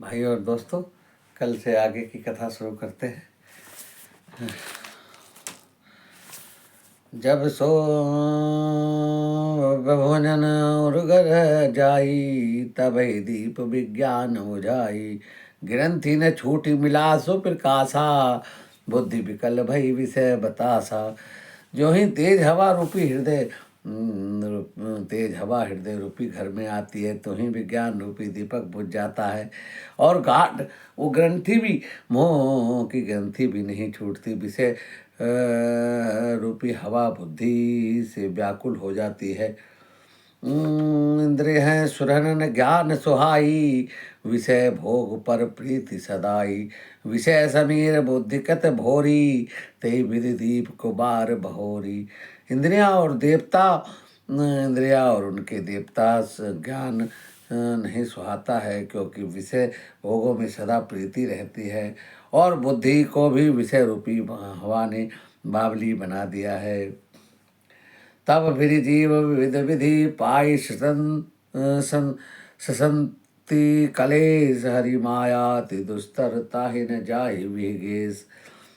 भाई और दोस्तों, कल से आगे की कथा शुरू करते हैं। जब सो भोजन उर्गर जाई, तबै दीप विज्ञान बुझाई। ग्रंथि न छूटी मिला सो प्रकाशा, बुद्धि विकल भई विषय बतासा। जो ही तेज हवा हृदय रूपी घर में आती है, तो ही विज्ञान रूपी दीपक बुझ जाता है। और गाढ़ वो ग्रंथि भी, मोह की ग्रंथि भी नहीं छूटती। विषय रूपी हवा बुद्धि से व्याकुल हो जाती है। इंद्रिय हैं सुरहन ज्ञान सुहाई, विषय भोग पर प्रीति सदाई। विषय समीर बुद्धिकत भोरी, ते विधि दीप को बार बहोरी। इंद्रिया और उनके देवता ज्ञान नहीं सुहाता है, क्योंकि विषय भोगों में सदा प्रीति रहती है। और बुद्धि को भी विषय रूपी हवा ने बावली बना दिया है। तब फिर जीव विविध विधि पाई ससंति कलेश, हरि माया ति दुस्तर ताहि न जाहि विगेश।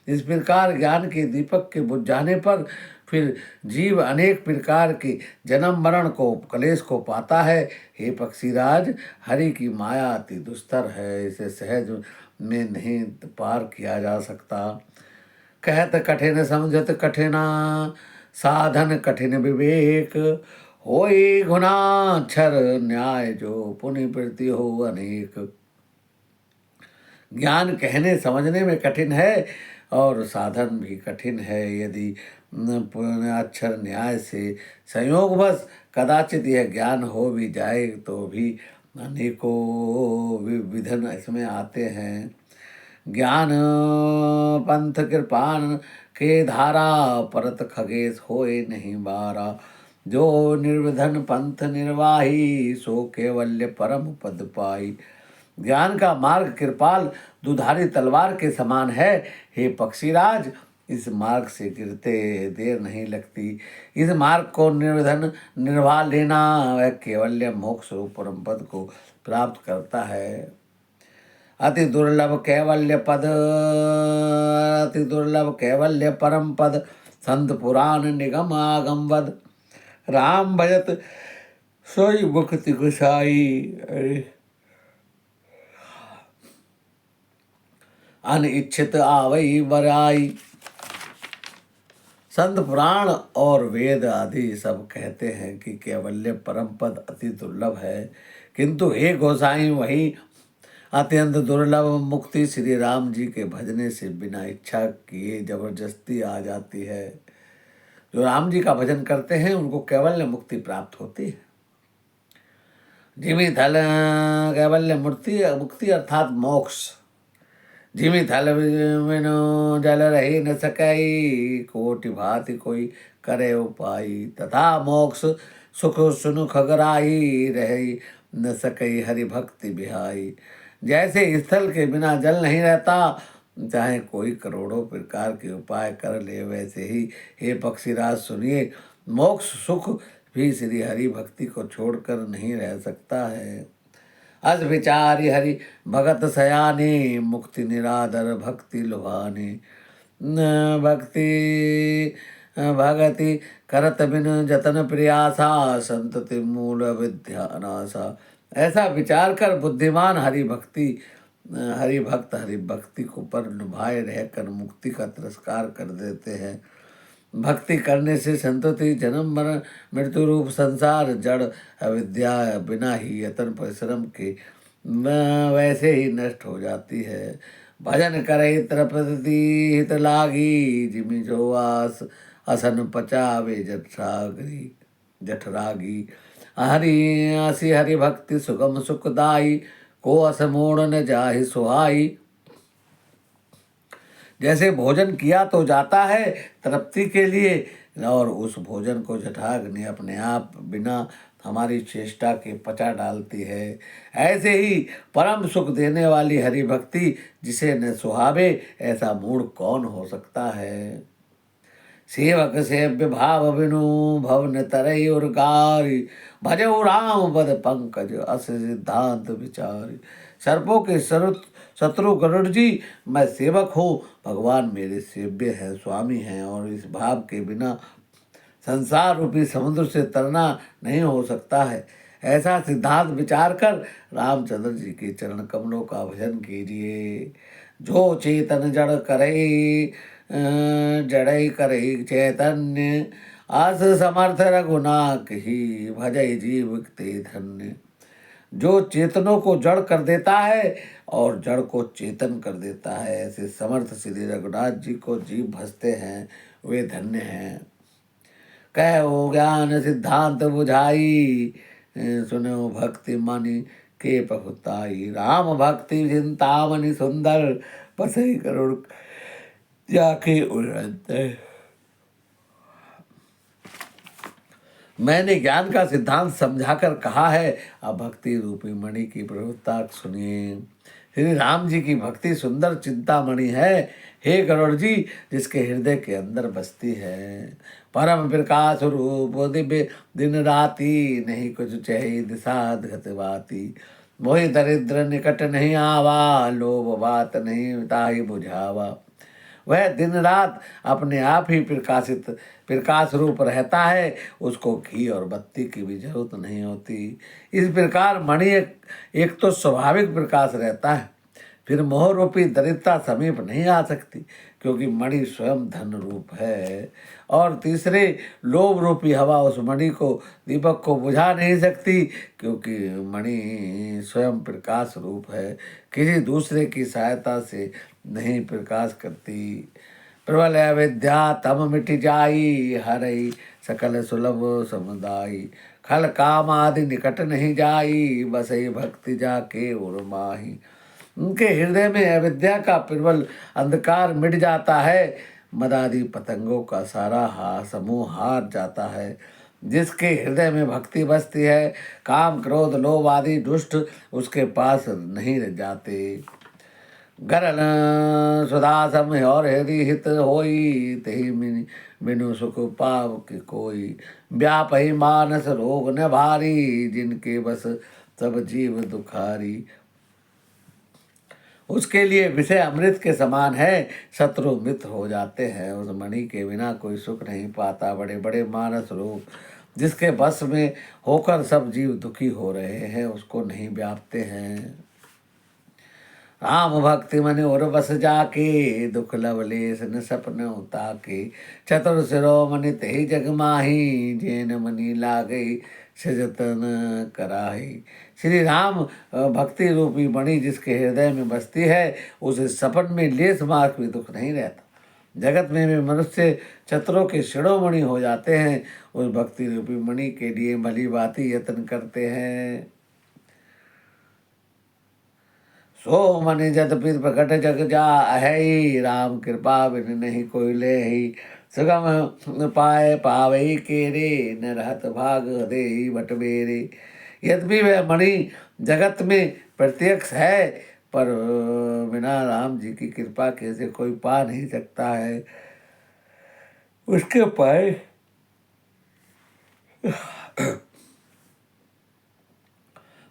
इस प्रकार ज्ञान के दीपक के बुझ जाने पर फिर जीव अनेक प्रकार के जन्म मरण को कलेश को पाता है। हे पक्षीराज, हरि की माया अति दुस्तर है, इसे सहज में नहीं पार किया जा सकता। कहत कठिन समझत कठिना, साधन कठिन विवेक। होई गुणाक्षर न्याय, जो पुनि प्रति हो अनेक। ज्ञान कहने समझने में कठिन है और साधन भी कठिन है। यदि अक्षर न्याय से संयोगवश कदाचित यह ज्ञान हो भी जाए, तो भी अनेकों विधन इसमें आते हैं। ज्ञान पंथ कृपान के धारा, परत खगेश होए नहीं बारा। जो निर्विधन पंथ निर्वाही, सो केवल्य परम पद पाई। ज्ञान का मार्ग कृपाल दुधारी तलवार के समान है। हे पक्षीराज, इस मार्ग से गिरते देर नहीं लगती। इस मार्ग को निर्विधन निर्वाह लेना, वह केवल्य मोक्ष रूप परम पद को प्राप्त करता है। अति दुर्लभ कैवल्य परम पद, संत पुराण निगम आगम वद। राम भजत सोई मुक्ति गुसाई, अनिच्छित आवई बराई। संत पुराण और वेद आदि सब कहते हैं कि केवल्य परम पद अति दुर्लभ है, किंतु हे गोसाई, वही अत्यंत दुर्लभ मुक्ति श्री राम जी के भजने से बिना इच्छा किए जबरदस्ती आ जाती है। जो राम जी का भजन करते हैं उनको केवल्य मुक्ति प्राप्त होती है। जिमि थल कैवल्य मुक्ति अर्थात मोक्ष। जिमि थल बिनु जल रही न सकई, कोटि भांति कोई करे उपाई। तथा मोक्ष सुख सुनु खगराई, रही न सकई हरि भक्ति बिहाई। जैसे स्थल के बिना जल नहीं रहता, चाहे कोई करोड़ों प्रकार के उपाय कर ले, वैसे ही हे पक्षीराज सुनिए, मोक्ष सुख भी श्री हरि भक्ति को छोड़कर नहीं रह सकता है। अस विचारी हरि भगत सयाने, मुक्ति निरादर भक्ति लुभाने। भगति करत बिन जतन प्रयासा, संतति मूल विद्या नासा। ऐसा विचार कर बुद्धिमान हरि भक्ति को पर लुभाए रहकर मुक्ति का तिरस्कार कर देते हैं। भक्ति करने से संतति जन्म मरण मृत्यु रूप संसार जड़ अविद्या बिना ही यतन परिश्रम के वैसे ही नष्ट हो जाती है। भजन करे तृपति हित लागी, जिमि जो आस असन पचावे जठरागी। हरि भक्ति सुगम सुखदाई, को असमोड़ न जाहि सुहाई। जैसे भोजन किया तो जाता है तृप्ति के लिए, और उस भोजन को जठराग्नि अपने आप बिना हमारी चेष्टा के पचा डालती है। ऐसे ही परम सुख देने वाली हरि भक्ति जिसे न सुहावे, ऐसा मूढ़ कौन हो सकता है। सेवक सेव्य भाव बिनु भवन तरई उर्गारी, भजऊ राम पद पंकज अस सिद्धांत विचारी। सर्पों के शत्रु गरुड़ जी, मैं सेवक हूँ, भगवान मेरे सेव्य हैं, स्वामी हैं, और इस भाव के बिना संसार रूपी समुद्र से तरना नहीं हो सकता है। ऐसा सिद्धांत विचार कर रामचंद्र जी के चरण कमलों का भजन कीजिए। जो चेतन जड़ करे, जड़ई करे चैतन्य, आस समर्थ रघुनाथ ही, भजय जीव ते धन्य। जो चेतनों को जड़ कर देता है और जड़ को चेतन कर देता है, ऐसे समर्थ श्री रघुनाथ जी को जीव भजते हैं, वे धन्य हैं। कहो ज्ञान सिद्धांत बुझाई, सुनो भक्ति मनि के पहुताई। राम भक्ति चिंतामणि सुंदर, बसई करुण जाके उड़ते। मैंने ज्ञान का सिद्धांत समझाकर कहा है, अब भक्ति रूपी मणि की प्रभुता सुनिए। श्री राम जी की भक्ति सुंदर चिंतामणि है, हे गरुड़ जी, जिसके हृदय के अंदर बसती है। परम प्रकाश रूप दिव्य दिन राति, नहीं कुछ चही दिशा गतवाती। मोहि दरिद्र निकट नहीं आवा, लोभ बात नहीं ताहि बुझावा। वह दिन रात अपने आप ही प्रकाश रूप रहता है, उसको घी और बत्ती की भी जरूरत नहीं होती। इस प्रकार मणि एक तो स्वाभाविक प्रकाश रहता है, फिर मोह रूपी दरिद्रता समीप नहीं आ सकती, क्योंकि मणि स्वयं धन रूप है। और तीसरे, लोभ रूपी हवा उस मणि को, दीपक को बुझा नहीं सकती, क्योंकि मणि स्वयं प्रकाश रूप है, किसी दूसरे की सहायता से नहीं प्रकाश करती। प्रबल अविद्या तम मिट जाई, हरई सकल सुलभ समुदायी। खल काम आदि निकट नहीं जाई, बसई भक्ति जाके उर्माही। उनके हृदय में अविद्या का प्रबल अंधकार मिट जाता है, मदादि पतंगों का सारा समूह हार जाता है। जिसके हृदय में भक्ति बसती है, काम क्रोध लोभ आदि दुष्ट उसके पास नहीं रह जाते। गरल सुदासम और हृदय हित होई, तेहि बिनु सुख पाव के कोई। व्यापही मानस रोग न भारी, जिनके बस सब जीव दुखारी। उसके लिए विषय अमृत के समान है, शत्रु मित्र हो जाते हैं। उस मणि के बिना कोई सुख नहीं पाता। बड़े बड़े मानस रोग जिसके बस में होकर सब जीव दुखी हो रहे हैं, उसको नहीं व्यापते हैं। राम भक्ति मन और बस जाके, दुख लवलेस न सपन ताके। चतुर शिरोमणि तेहि जग माही, जेन मनि लागई सजतन कराही। श्री राम भक्ति रूपी मणि जिसके हृदय में बसती है, उसे सपन में लेस मात्र भी दुख नहीं रहता। जगत में भी मनुष्य चतुरों के शिरोमणि हो जाते हैं, उस भक्ति रूपी मणि के लिए भली भांति यत्न करते हैं। सो मनि जदपि प्रकट जग जा है, राम कृपा बिन नहीं कोई ले। सुगम पाए पावई के रे, न रहत भाग दे बटबेरे। यद्यपि वह मणि जगत में प्रत्यक्ष है, पर बिना राम जी की कृपा के से कोई पा नहीं सकता है। उसके पाए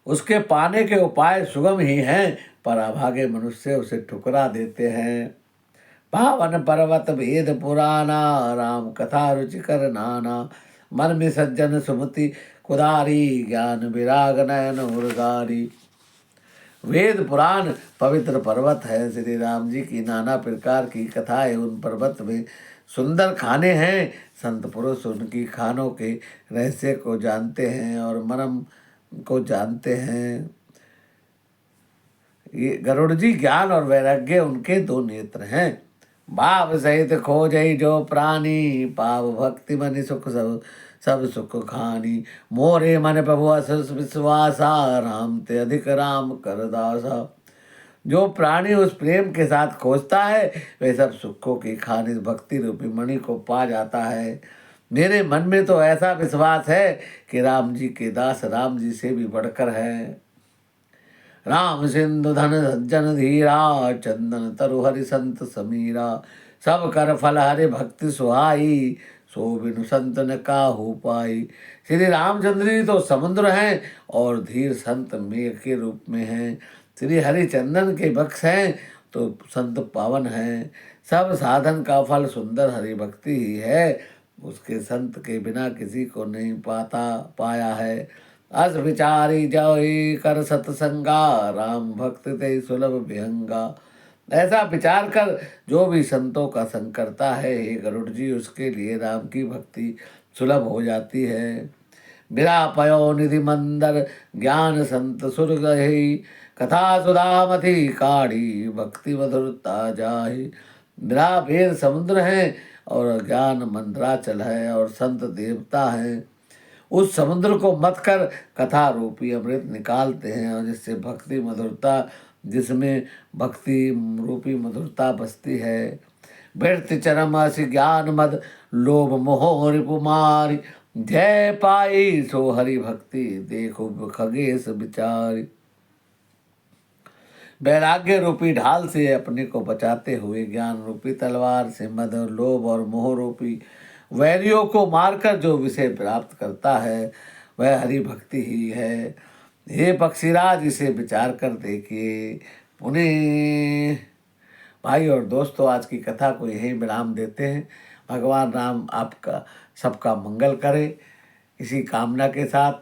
उसके पाने के उपाय सुगम ही हैं, पर अभागे मनुष्य उसे ठुकरा देते हैं। पावन पर्वत भेद पुराना, राम कथा रुचिकर नाना। मन में सज्जन सुमति कुदारी, ज्ञान विराग नयन उर्गारी। वेद पुराण पवित्र पर्वत है, श्री राम जी की नाना प्रकार की कथाएं उन पर्वत में सुंदर खाने हैं। संत पुरुष उनकी खानों के रहस्य को जानते हैं और मर्म को जानते हैं। ये गरुड़ जी ज्ञान और वैराग्य उनके दो नेत्र हैं। भाव सहित खोजई जो प्राणी, पाव भक्ति मनि सुख सब सुख खानी। मोरे मन प्रभु अस विश्वासा, राम ते अधिक राम कर दासा। जो प्राणी उस प्रेम के साथ खोजता है, वे सब सुखों की खान इस भक्ति रूपी मणि को पा जाता है। मेरे मन में तो ऐसा विश्वास है कि राम जी के दास राम जी से भी बढ़कर है। राम सिंधु धन सज्जन धीरा, चंदन तरु हरि संत समीरा। सब कर फल हरि भक्ति सुहाई, सो बिनु संत न काहू पाई। श्री रामचंद्र जी तो समुद्र हैं और धीर संत मेघ के रूप में हैं। श्री हरिचंदन के बख्श हैं तो संत पावन हैं। सब साधन का फल सुंदर हरि भक्ति ही है, उसके संत के बिना किसी को नहीं पाया है। अस विचारी जाई कर सतसंगा, राम भक्त ते सुलभ विहंगा। ऐसा विचार कर जो भी संतों का संग करता है, हे गरुड़ जी, उसके लिए राम की भक्ति सुलभ हो जाती है। बिरा पयो निधि मंदर, ज्ञान संत सुर गहे, कथा सुधामति काढ़ी, भक्ति मधुरता जाहि। बिरा भेद समुद्र है और ज्ञान मंदराचल है और संत देवता है। उस समुद्र को मत कर कथा रूपी अमृत निकालते हैं, और जिसमें भक्ति रूपी मधुरता बसती है। वृत्ति चरम अस ज्ञान मद, लोभ मोह रिपुमारी, जय पाई सो हरि भक्ति, देखो खगेश विचारी। वैराग्य रूपी ढाल से अपने को बचाते हुए ज्ञान रूपी तलवार से मद, लोभ और मोह रूपी वैरियों को मारकर जो विषय प्राप्त करता है वह हरि भक्ति ही है। हे पक्षीराज, इसे विचार कर देखिए। पुण्य भाई और दोस्तों, आज की कथा को यहीं विराम देते हैं। भगवान राम आपका सबका मंगल करे। इसी कामना के साथ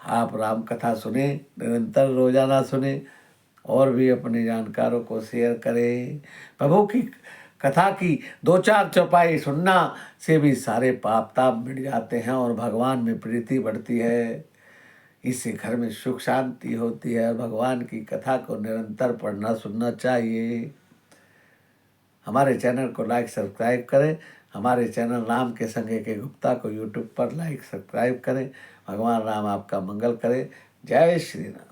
आप राम कथा सुने, निरंतर रोजाना सुने और भी अपने जानकारों को शेयर करें। प्रभु की कथा की 2-4 चौपाई सुनना से भी सारे पाप ताप मिट जाते हैं और भगवान में प्रीति बढ़ती है। इससे घर में सुख शांति होती है। भगवान की कथा को निरंतर पढ़ना सुनना चाहिए। हमारे चैनल को लाइक सब्सक्राइब करें। हमारे चैनल राम के संगे के गुप्ता को यूट्यूब पर लाइक सब्सक्राइब करें। भगवान राम आपका मंगल करे। जय श्री राम।